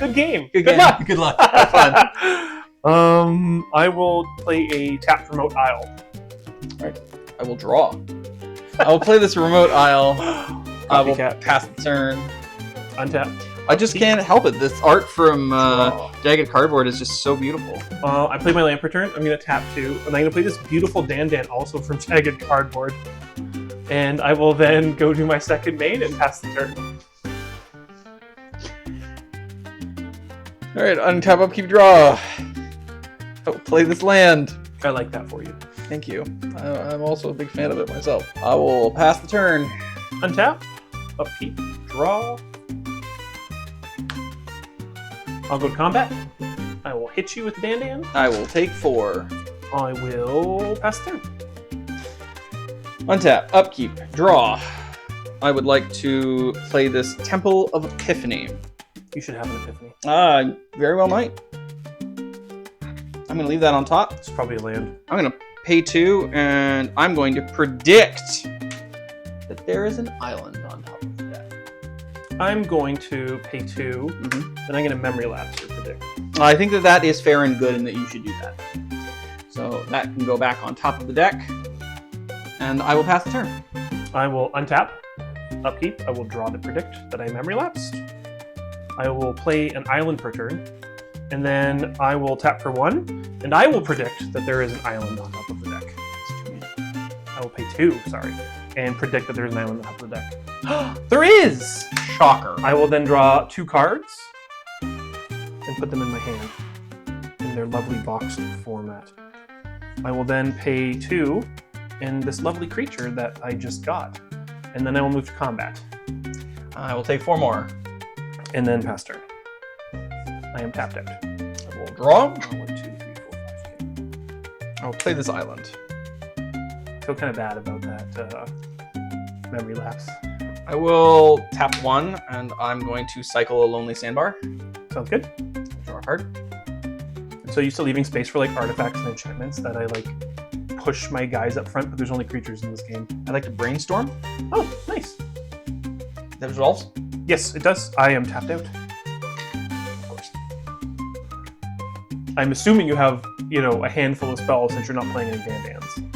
Good game. Good Good game. luck. Good luck. Have fun. I will play a tapped remote isle. Alright. I will draw. I will play this remote isle. I will Copycat. pass the turn. Untap. I just can't help it. This art from Jagged Cardboard is just so beautiful. I play my land per turn. I'm going to tap 2. And I'm going to play this beautiful Dandân, also from Jagged Cardboard. And I will then go to my second main and pass the turn. Alright, untap, upkeep, draw. I will play this land. I like that for you. Thank you. I'm also a big fan of it myself. I will pass the turn. Untap, upkeep, draw. I'll go to combat. I will hit you with Dandân. I will take 4. I will pass the turn. Untap, upkeep, draw. I would like to play this Temple of Epiphany. You should have an epiphany. Very well might. I'm going to leave that on top. It's probably a land. I'm going to pay 2, and I'm going to predict that there is an island on top of the deck. I'm going to pay 2, then I'm going to memory lapse or predict. I think that that is fair and good and that you should do that. So that can go back on top of the deck, and I will pass the turn. I will untap, upkeep, I will draw to predict that I memory lapsed. I will play an island per turn, and then I will tap for 1, and I will predict that there is an island on top of the deck. I will pay 2, sorry, and predict that there is an island on top of the deck. There is! Shocker. I will then draw 2 cards and put them in my hand in their lovely boxed format. I will then pay 2 in this lovely creature that I just got, and then I will move to combat. I will take 4 more. And then pass turn. I am tapped out. I will draw. 1, 2, 3, 4, 5. I will play this island. I feel kind of bad about that memory lapse. I will tap 1, and I'm going to cycle a Lonely Sandbar. Sounds good. Draw a card. And so you're still leaving space for like artifacts and enchantments that I like push my guys up front, but there's only creatures in this game. I'd like to brainstorm. Oh, nice. That resolves? Yes, it does. I am tapped out. Of course. I'm assuming you have, a handful of spells since you're not playing any Dandans.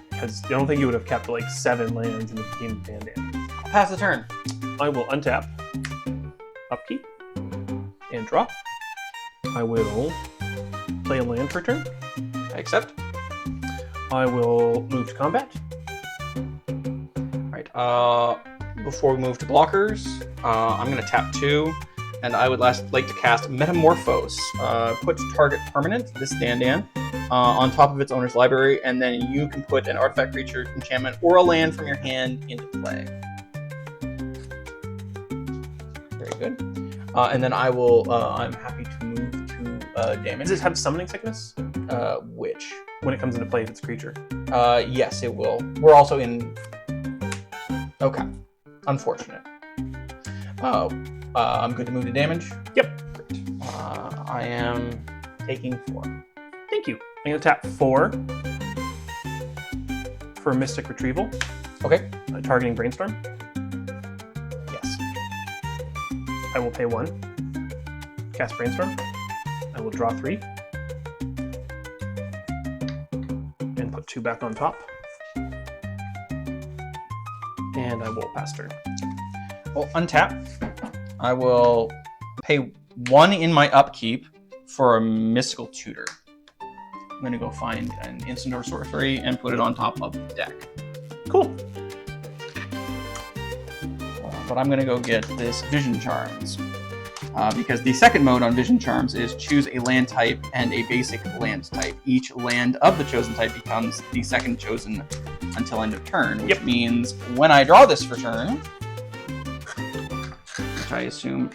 Because I don't think you would have kept like 7 lands in the game of Dandan. I'll pass the turn. I will untap, upkeep, and draw. I will play a land for turn. I accept. I will move to combat. Alright, before we move to blockers, I'm going to tap 2, and I would like to cast Metamorphose. Put target permanent, this Dandân, on top of its owner's library, and then you can put an artifact, creature, enchantment, or a land from your hand into play. Very good. And then I will, I'm happy to move to damage. Does it have summoning sickness? Which? When it comes into play if it's a creature. Yes, it will. We're also in... Okay. Unfortunate. I'm good to move to damage. Yep. Great. I am taking 4. Thank you. I'm going to tap 4 for Mystic Retrieval. Okay. Targeting Brainstorm. Yes. I will pay 1. Cast Brainstorm. I will draw 3. And put 2 back on top. And I will pass turn. Well, untap. I will pay 1 in my upkeep for a Mystical Tutor. I'm going to go find an instant or sorcery and put it on top of the deck. Cool. But I'm going to go get this Vision Charms. Because the second mode on Vision Charms is choose a land type and a basic land type. Each land of the chosen type becomes the second chosen until end of turn, which means when I draw this for turn, which I assume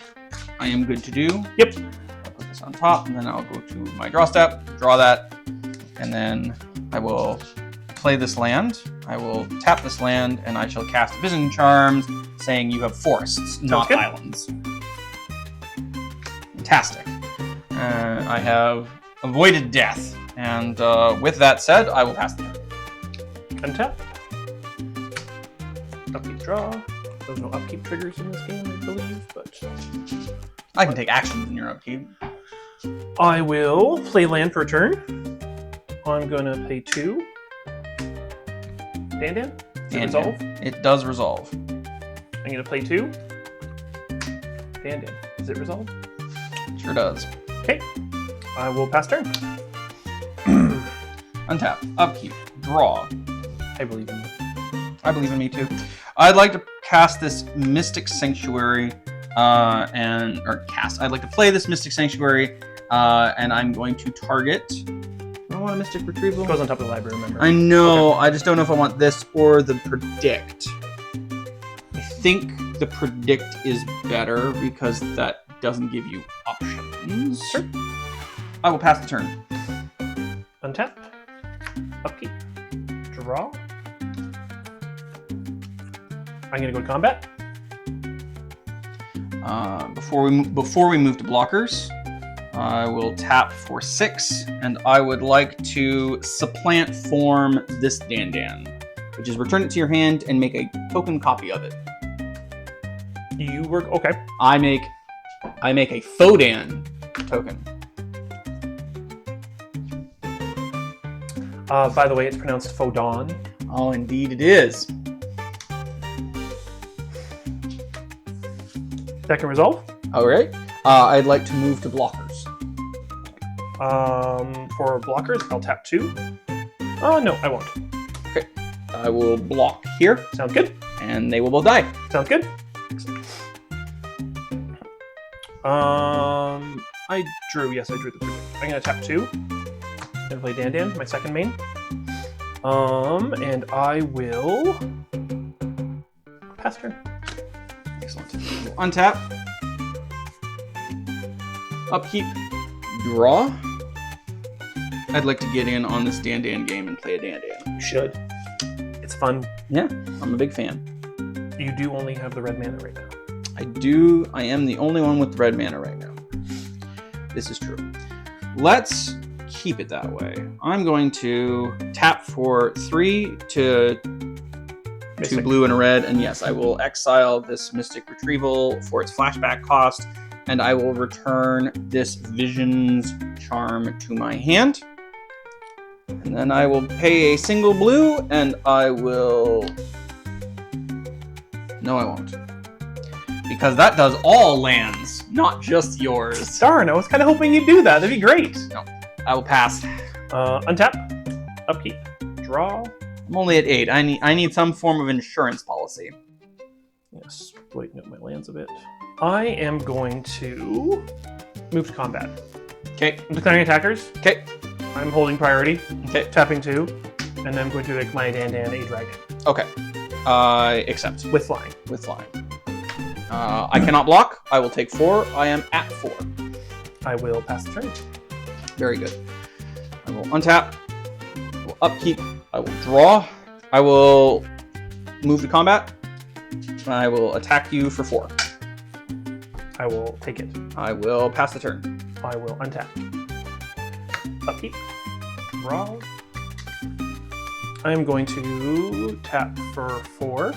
I am good to do. Yep. I'll put this on top, and then I'll go to my draw step, draw that, and then I will play this land. I will tap this land, and I shall cast Vision Charms, saying you have forests, not islands. Fantastic. I have avoided death, and with that said, I will pass the turn. Untap. Upkeep draw. There's no upkeep triggers in this game, I believe, but I can take actions in your upkeep. I will play land for a turn. I'm gonna pay 2. Dandân? Does it resolve? It does resolve. I'm gonna play 2. Dandân. Does it resolve? Sure does. Okay. I will pass turn. Untap. Upkeep. Draw. I believe in you. I believe in me too. I'd like to cast this Mystic Sanctuary, I'd like to play this Mystic Sanctuary, and I'm going to target. I want a Mystic Retrieval. It goes on top of the library, remember? I know. Okay. I just don't know if I want this or the Predict. I think the Predict is better because that doesn't give you options. Sure. I will pass the turn. Untap. Upkeep. Draw. I'm gonna go to combat. Before we move to blockers, I will tap for 6, and I would like to supplant form this Dandân, which is return it to your hand and make a token copy of it. You work. Okay. I make a Fodan token. By the way, it's pronounced Fodon. Oh, indeed it is. That can resolve. All right. I'd like to move to blockers. For blockers, I'll tap 2. Oh no, I won't. Okay. I will block here, Sounds good. and they will both die. Sounds good. I drew. Yes, I drew the predict. I'm gonna tap 2. Gonna play Dandân, my second main. And I will pass turn. Excellent. Untap. Upkeep. Draw. I'd like to get in on this Dandân game and play a Dandân. You should. It's fun. Yeah, I'm a big fan. You do only have the red mana right now. I do. I am the only one with the red mana right now. This is true. Let's keep it that way. I'm going to tap for 3 to 2 Mystic. blue and a red, and yes, I will exile this Mystic Retrieval for its flashback cost, and I will return this Vision's Charm to my hand. And then I will pay a single blue, and I will... No, I won't. Because that does all lands, not just yours. Darn, I was kind of hoping you'd do that. That'd be great. No, I will pass. Untap. Upkeep. Draw. I'm only at 8. I need some form of insurance policy. Yes, lighten up my lands a bit. I am going to move to combat. Okay. I'm declaring attackers. Okay. I'm holding priority. Okay. Tapping 2. And I'm going to make my Dandân a dragon. Okay. I accept. With flying. With flying. I cannot block. I will take 4. I am at 4. I will pass the turn. Very good. I will untap. I will upkeep. I will draw. I will move to combat. I will attack you for 4. I will take it. I will pass the turn. I will untap. Upkeep. Draw. I am going to tap for 4.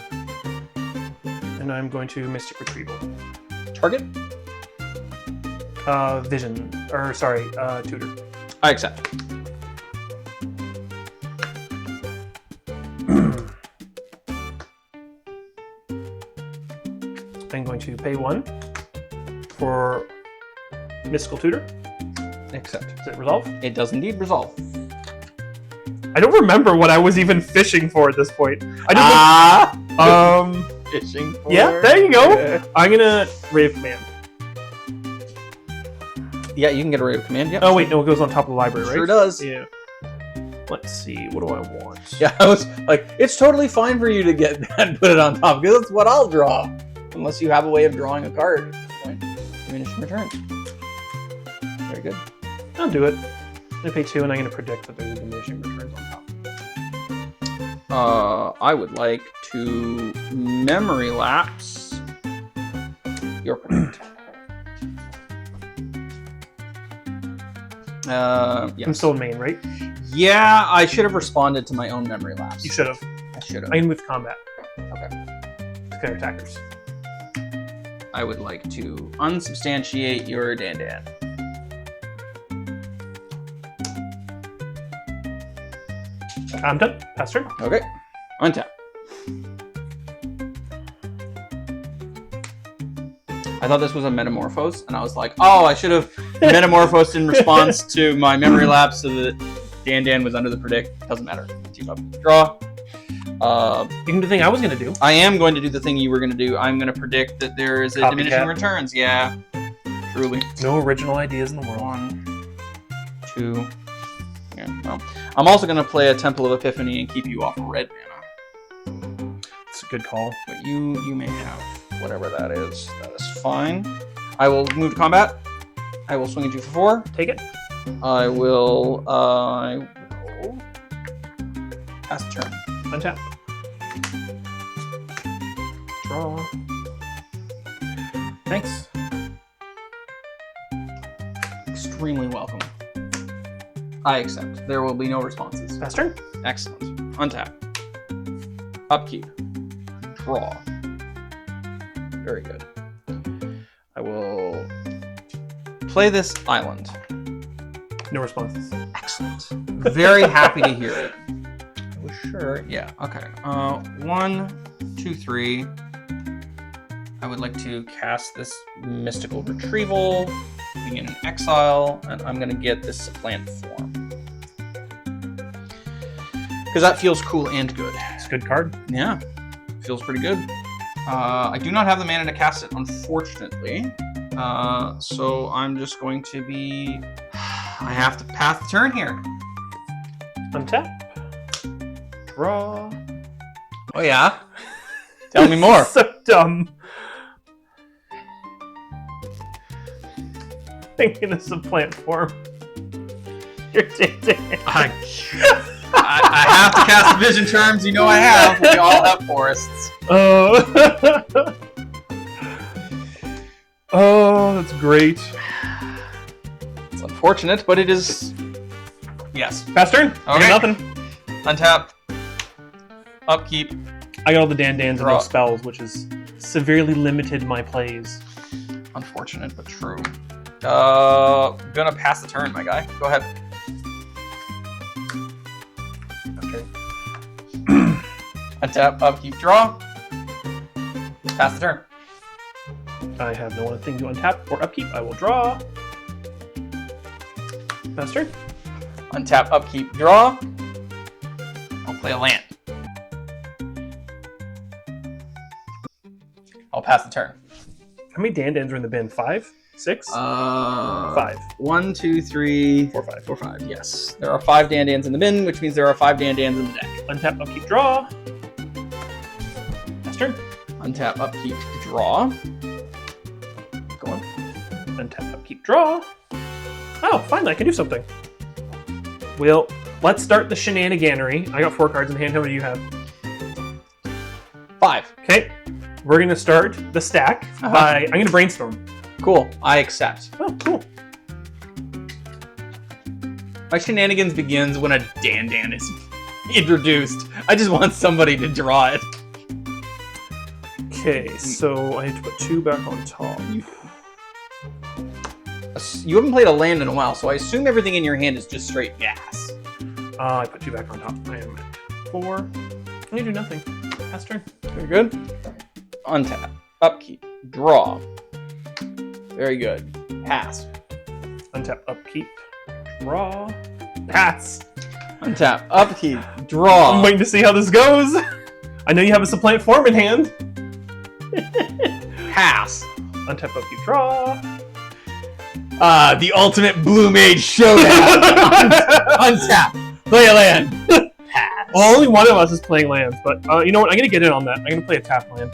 And I'm going to Mystic Retrieval. Target? Vision. Tutor. I accept. I'm going to pay 1 for Mystical Tutor. Accept. Does it resolve? It does indeed resolve. I don't remember what I was even fishing for at this point. I just Fishing for... yeah, there you go. I'm gonna Rave Command. Yeah, you can get a Rave Command, yeah. Oh wait, no, it goes on top of the library, right? Sure does. Yeah. Let's see, what do I want? Yeah, I was like, it's totally fine for you to get that and put it on top, because that's what I'll draw. Unless you have a way of drawing a card at this point. Diminishing returns. Very good. I'll do it. I'm gonna pay 2 and I'm gonna predict that there's a diminishing returns on top. I would like to memory lapse your predict. I'm Yes. still in main, right? Yeah, I should have responded to my own memory lapse. You should have. I should have. I can move to combat. Okay. Declare attackers. I would like to unsubstantiate your Dandân. I'm done. Pass turn. Okay. Untap. I thought this was a Metamorphose, and I was like, oh, I should have Metamorphosed in response to my memory lapse so that Dandân was under the predict. Doesn't matter. Draw. You can do the thing I was going to do. I am going to do the thing you were going to do. I'm going to predict that there is a Copycat. diminishing returns. Yeah. Truly. No original ideas in the world. 1, 2. Yeah, well. I'm also going to play a Temple of Epiphany and keep you off red mana. It's a good call. But you may have whatever that is. That is fine. I will move to combat. I will swing at you for 4. Take it. I will pass the turn. Untap. Draw. Thanks. Extremely welcome. I accept. There will be no responses. Pass turn. Excellent. Untap. Upkeep. Draw. Very good. I will play this island. No responses. Excellent. Very happy to hear it. I was sure. Yeah. Okay. 1, 2, 3. I would like to cast this mystical retrieval, being in exile, and I'm gonna get this supplant form because that feels cool and good. It's a good card. Yeah, feels pretty good. I do not have the mana to cast it, unfortunately. So I'm just going to be. I have to pass the turn here. Untap. Draw. Oh yeah. Tell me more. So dumb. Thinking this is a plant form. You're dating. I have to cast Vision Terms. You know I have. We all have forests. Oh. Oh, that's great. It's unfortunate, but it is. Yes. Pass turn. I Okay. got nothing. Untap. Upkeep. I got all the Dandans and no Draw. spells, which has severely limited my plays. Unfortunate, but true. Gonna pass the turn, my guy. Go ahead. Okay. Untap, upkeep, draw. Pass the turn. I have no other thing to untap or upkeep. I will draw. Pass turn. Untap, upkeep, draw. I'll play a land. I'll pass the turn. How many Dandans are in the bin? 5? 6? 5. 1, 2, 3, 4, 5. 4, 5. Yes. There are 5 Dandans in the bin, which means there are 5 Dandans in the deck. Untap, upkeep, draw. Pass turn. Untap, upkeep, draw. Go on. Untap, upkeep, draw. Oh, finally, I can do something. Well, let's start the shenaniganery. I got 4 cards in hand. How many do you have? 5. Okay. We're going to start the stack by... I'm going to brainstorm. Cool. I accept. Oh, cool. My shenanigans begins when a Dandân is introduced. I just want somebody to draw it. Okay, so I have to put 2 back on top. You haven't played a land in a while, so I assume everything in your hand is just straight gas. I put 2 back on top. I am at 4. I do nothing. Pass turn. Very good. Untap. Upkeep. Draw. Very good. Pass. Untap, upkeep, draw, pass. Untap. Upkeep. Draw. I'm waiting to see how this goes. I know you have a supplant form in hand. Pass. Untap, upkeep, draw. The ultimate Blue Mage Showdown. Untap. Play a land. Pass. Well, only one of us is playing lands, but you know what? I'm going to get in on that. I'm going to play a tap land.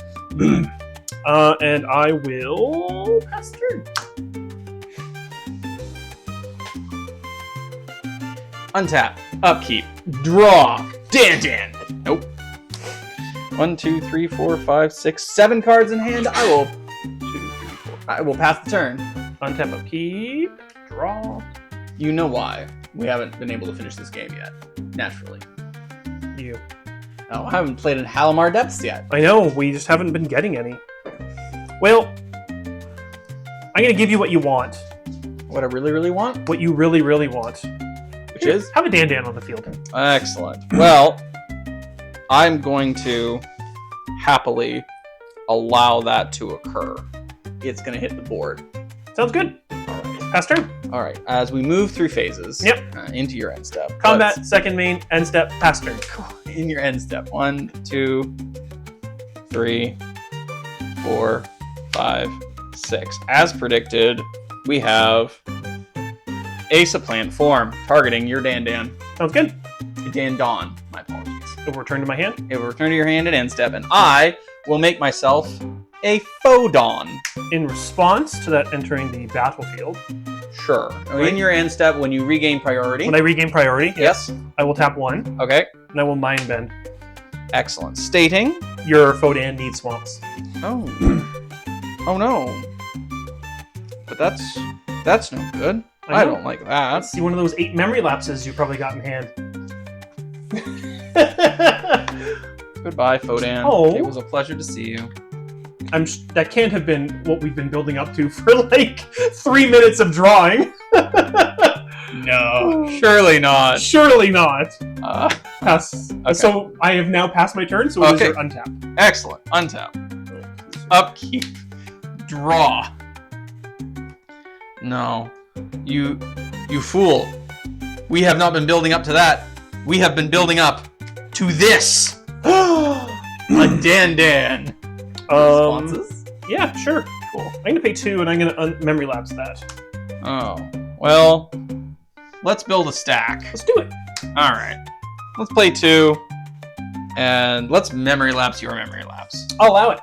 And I will pass turn. Untap. Upkeep. Draw. Dandân. Nope. 1, 2, 3, 4, 5, 6, 7 cards in hand. I will 2, 3, 4. I will pass the turn. Untap, upkeep, draw. You know why we haven't been able to finish this game yet. Naturally. You. Oh, I haven't played in Halimar Depths yet. I know, we just haven't been getting any. Well, I'm gonna give you what you want. What I really, really want? What you really, really want. Which is? Have a Dandân on the field. Excellent. Well, I'm going to happily allow that to occur. It's going to hit the board. Sounds good. All right. Pass turn. All right. As we move through phases into your end step. Combat, second main, end step, pass turn. In your end step. 1, 2, 3, 4, 5, 6. As predicted, we have a supplant form targeting your Dandân. Sounds good. Dandân. My apologies. It will return to my hand. It will return to your hand at end step, and I will make myself a Fodon. In response to that entering the battlefield. Sure. Right. In your end step, when you regain priority. When I regain priority, Yes. I will tap 1, Okay. and I will mind bend. Excellent. Stating. Your Fodon needs swamps. Oh. Oh no. But that's no good. I don't like that. Let's see one of those 8 memory lapses you probably got in hand. Goodbye, Fodon. Oh. It was a pleasure to see you. That can't have been what we've been building up to for like 3 minutes of drawing. No, surely not. Surely not. Pass. Okay. So I have now passed my turn, so it is Okay. your untap. Excellent. Untap. Upkeep. Draw. No. You fool. We have not been building up to that. We have been building up to this. A Dandân. Responses? Yeah, sure. Cool. I'm going to pay 2, and I'm going to memory lapse that. Oh. Well, let's build a stack. Let's do it. All right. Let's play 2. And let's memory lapse your memory lapse. I'll allow it.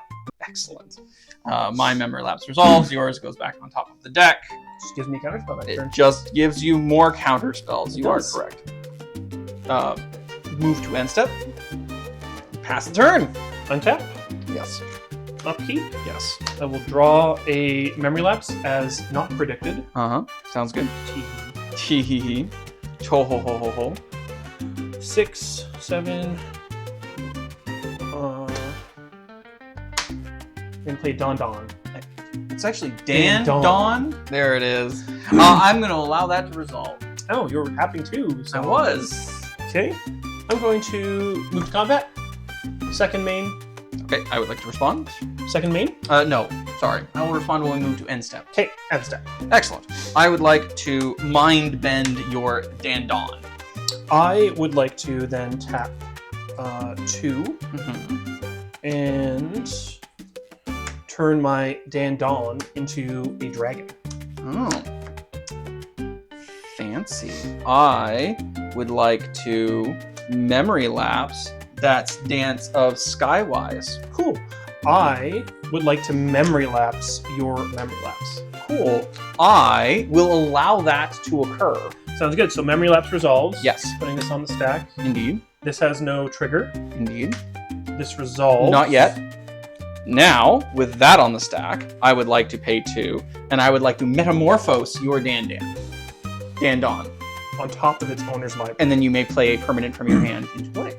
Excellent. My memory lapse resolves. Yours goes back on top of the deck. Just gives me a counterspell next It turn. just gives you more counter spells. You are does. correct. Move to end step. Pass the turn. Untap. Yes. Upkeep. Yes. I will draw a memory lapse as not predicted. Uh-huh. Sounds good. T. Hee hee hee. Ho ho ho ho ho. 6, 7. And play Dandân. It's actually Dandân. Dandân. There it is. I'm going to allow that to resolve. Oh, you're tapping 2. So. I was. Okay. I'm going to move to combat. Second main. Okay, I would like to respond. Second main. No, sorry. I will respond when we move to end step. Okay, end step. Excellent. I would like to mind bend your Dandân. I would like to then tap 2 Mm-hmm. and turn my Dandân into a dragon. Oh. Fancy. I would like to memory lapse that's Dance of Skywise. Cool. I would like to memory lapse your memory lapse. Cool. I will allow that to occur. Sounds good. So memory lapse resolves. Yes. Putting this on the stack. Indeed. This has no trigger. Indeed. This resolves. Not yet. Now, with that on the stack, I would like to pay 2, and I would like to metamorphose your Dandân. On top of its owner's library. And then you may play a permanent from your hand into play.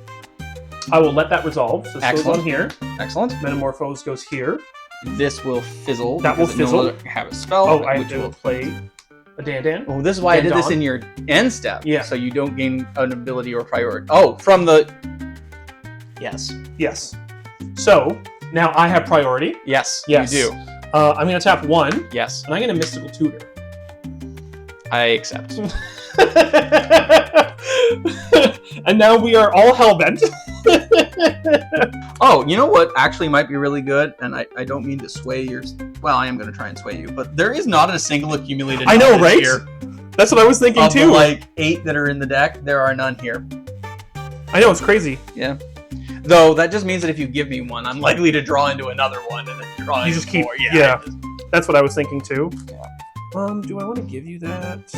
I will let that resolve. So this goes Excellent. on here. Excellent. Metamorphose goes here. This will fizzle. That will because it no fizzle. longer have a spell. Oh, I have which to will play a Dandân. Oh, this is why I did this Dandân. in your end step. Yeah. So you don't gain an ability or priority. Oh, from the. Yes. Yes. So now I have priority. Yes. Yes. You do. I'm going to tap 1, Yes. and I'm going to Mystical Tutor. I accept. And now we are all hellbent. Oh, you know what actually might be really good? And I don't mean to sway your. Well, I am going to try and sway you, but there is not a single accumulated. I know, knowledge right? Here. That's what I was thinking Of the, too. like 8 that are in the deck, there are none here. I know, it's crazy. Yeah. Though that just means that if you give me one, I'm likely to draw into another one, and then draw You into just keep- more. yeah. That's what I was thinking too. Yeah. Do I want to give you that?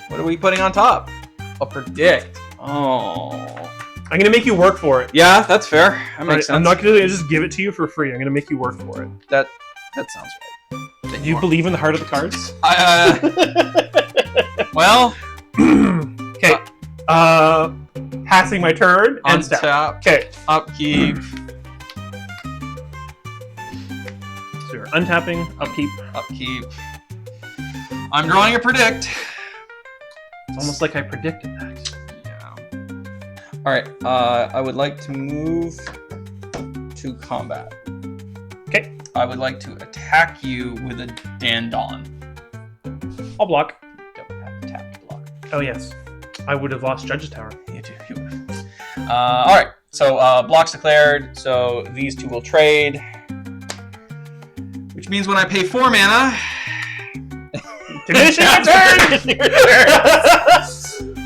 What are we putting on top? A predict. Oh. I'm going to make you work for it. Yeah, that's fair. That makes Right, sense. I'm not going to just give it to you for free. I'm going to make you work for it. That sounds right. Do you believe in the heart of the cards? Well. Okay. Passing my turn and step. Untap. Okay. Upkeep. So you're untapping, upkeep. Upkeep. I'm drawing a predict. It's almost like I predicted that. Yeah. All right. I would like to move to combat. Okay. I would like to attack you with a Dandân. I'll block. Don't have to tap to block. Oh, yes. I would have lost Judge's Tower. You do. You would. All right. So blocks declared. So these two will trade. Which means when I pay 4 mana... Diminishing return!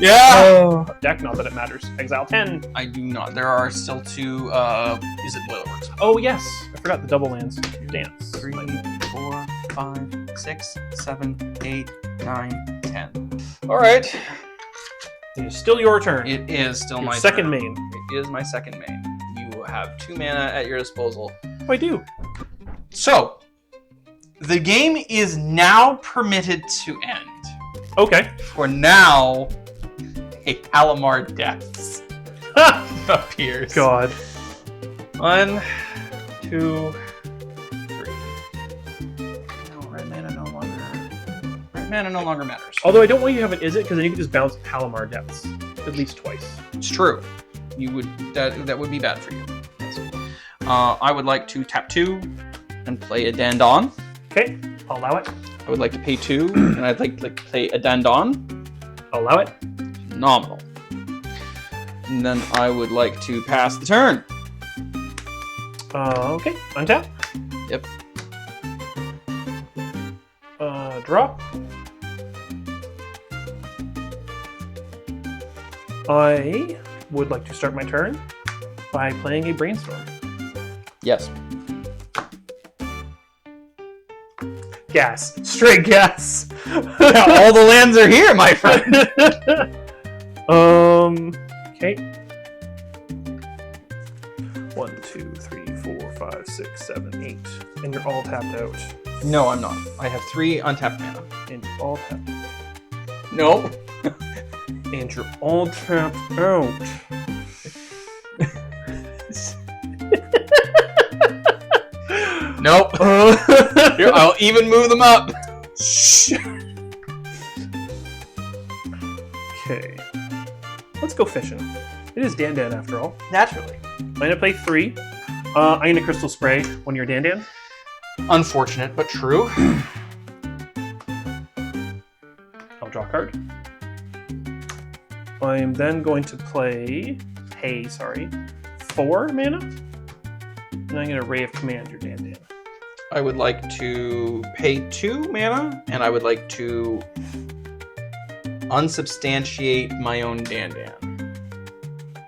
Yeah! Deck, not that it matters. Exile 10. I do not. There are still 2, is it Boilerworks? Oh, yes. I forgot the double lands. Dance. 3, 4, 5, 6, 7, 8, 9, 10. Alright. It is still your turn. It is still Your my second turn. main. It is my second main. You have 2 mana at your disposal. Oh, I do. So, the game is now permitted to end. Okay. For now, a Halimar Depths appears. God. 1, 2, 3. No, red mana no longer. Red mana no longer matters. Although I don't want you to have an Is It, because then you can just bounce Halimar Depths at least twice. It's true. You would that would be bad for you. I would like to tap 2 and play a Dandân. Okay, I'll allow it. I would like to pay 2 and I'd like to play a Dandân. I'll allow it. Phenomenal. And then I would like to pass the turn. Okay, untap. Yep. Draw. I would like to start my turn by playing a Brainstorm. Yes. Gas. Straight gas. All the lands are here, my friend. Okay. 1, 2, 3, 4, 5, 6, 7, 8. And you're all tapped out. No, I'm not. I have 3 untapped mana. And you're all tapped out. No. And you're all tapped out. Nope. Here, I'll even move them up. Okay. Let's go fishing. It is Dandân after all. Naturally. I'm going to play 3. I'm going to Crystal Spray when you're Dandân. Unfortunate, but true. I'll draw a card. I'm then going to play 4 mana. And I'm going to Ray of Command your Dandân. I would like to pay 2 mana, and I would like to unsubstantiate my own Dandân.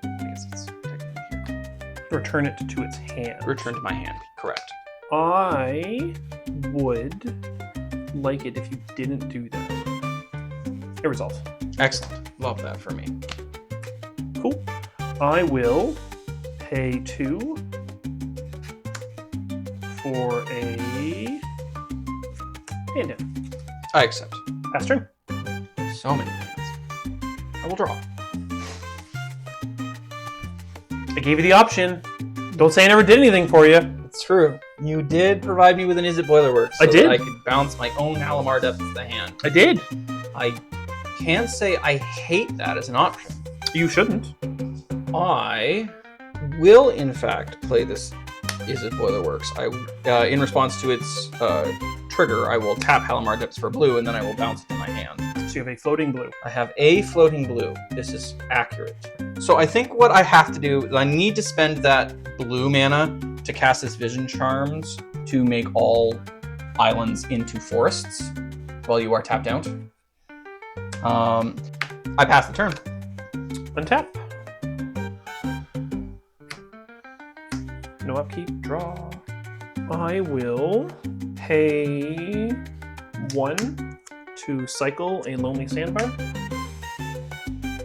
I guess it's technically here. Return it to its hand. Return to my hand. Correct. I would like it if you didn't do that. It resolves. Excellent. Love that for me. Cool. I will pay 2 for a Dandân. I accept. Pass turn. So many lands. I will draw. I gave you the option. Don't say I never did anything for you. It's true. You did provide me with an Is It Boilerworks. I did. That I could bounce my own Halimar Depths to the hand. I did. I can't say I hate that as an option. You shouldn't. I will, in fact, play this Is It Boilerworks. In response to its trigger, I will tap Halimar Depths for blue, and then I will bounce it to my hand. So you have a floating blue. I have a floating blue. This is accurate. So I think what I have to do is I need to spend that blue mana to cast this Vision Charms to make all islands into forests while you are tapped out. I pass the turn. Untap. No upkeep. Draw. I will pay 1 to cycle a Lonely Sandbar.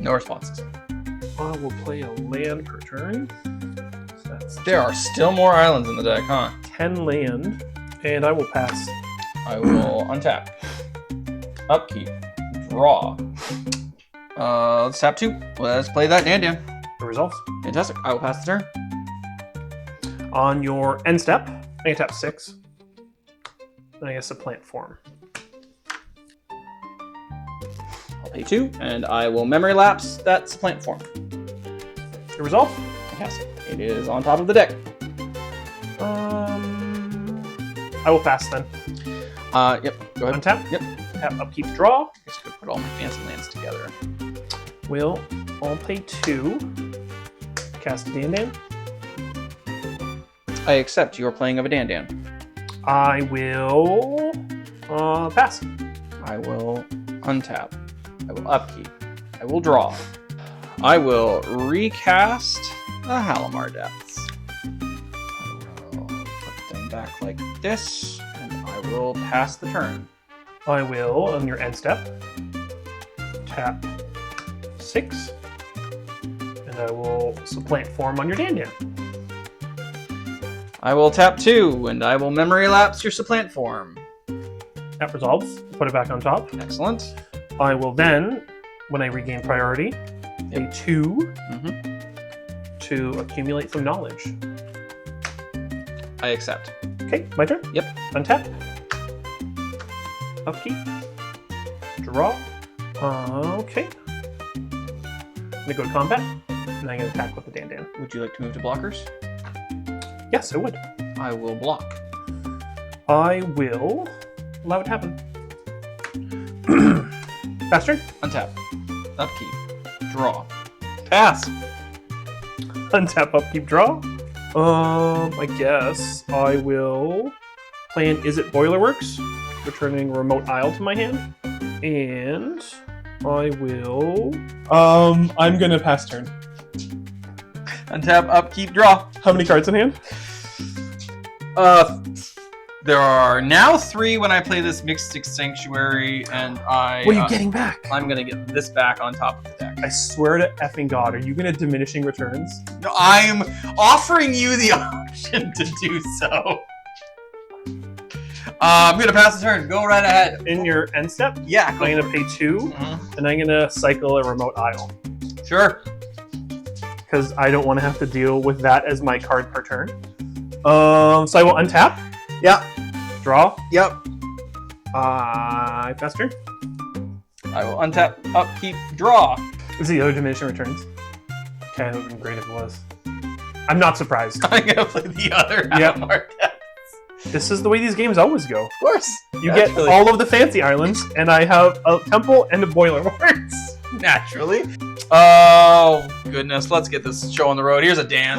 No responses. I will play a land per turn. So that's There are still more islands in the deck, huh? 10 land, and I will pass. I will untap. Upkeep. Draw. Let's tap 2. Let's play that Dandân. The results. Fantastic. I will pass the turn. On your end step, I can tap 6. And I guess a plant form. Pay 2, and I will memory lapse that supplant form. The result? Fantastic. It is on top of the deck. I will pass then. Yep. Go ahead. Untap. Yep. Tap, upkeep, draw. I guess I could put all my fancy lands together. I'll pay 2. Cast a Dandân. I accept your playing of a Dandân. I will pass. I will untap. I will upkeep. I will draw. I will recast the Halimar Depths. I will put them back like this, and I will pass the turn. I will, on your end step, tap 6, and I will supplant form on your Dandân. I will tap 2, and I will memory lapse your supplant form. That resolves. Put it back on top. Excellent. I will then, when I regain priority, pay 2 to accumulate some knowledge. I accept. Okay, my turn. Yep. Untap. Upkeep. Draw. Okay. I'm gonna go to combat, and I'm gonna attack with the Dandân. Would you like to move to blockers? Yes, I would. I will block. I will allow it to happen. Pass turn. Untap. Upkeep. Draw. Pass. Untap, upkeep, draw. I guess I will play an Is It Boilerworks, returning Remote Isle to my hand. And I will... I'm gonna pass turn. Untap, upkeep, draw. How many cards in hand? There are now 3 when I play this Mystic Sanctuary, and I... What are you getting back? I'm gonna get this back on top of the deck. I swear to effing God, are you gonna diminishing returns? No, I'm offering you the option to do so. I'm gonna pass the turn. Go right ahead. In your end step, Yeah, I'm gonna pay 2, and I'm gonna cycle a Remote Isle. Sure. Because I don't want to have to deal with that as my card per turn. So I will untap. Yep. Draw. Yep. Pass turn. I will untap, upkeep, draw. Is the other diminishing returns? Okay, that would have been great if it was. I'm not surprised. I'm gonna play the other Yep. Halimar Depths. This is the way these games always go. Of course. You get all of the fancy islands, and I have a temple and a Boilerworks. Naturally. Oh, goodness. Let's get this show on the road. Here's a Dan.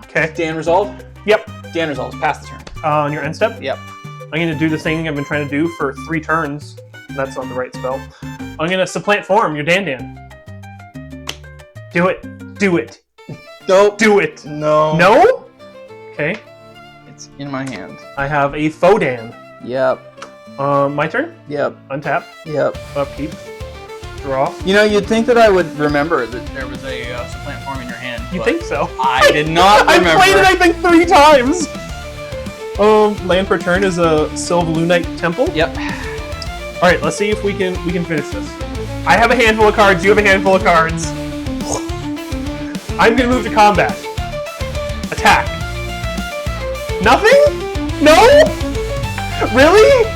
Okay. Dan resolved? Yep. Dan resolves. Pass the turn. On your end step? Yep. I'm going to do the thing I've been trying to do for 3 turns. That's not the right spell. I'm going to supplant form your Dandân. Do it. Do it. Nope. Do it. No. No? Okay. It's in my hand. I have a Fodan. Yep. My turn? Yep. Untap. Yep. Upkeep. Draw. You know, you'd think that I would remember that there was a supplant form in your hand. You but think so? I did not I remember. played it, I think, 3 times! Land per turn is a Sylvalunite Temple. Yep. Alright, let's see if we can finish this. I have a handful of cards, you have a handful of cards. I'm gonna move to combat. Attack. Nothing? No? Really?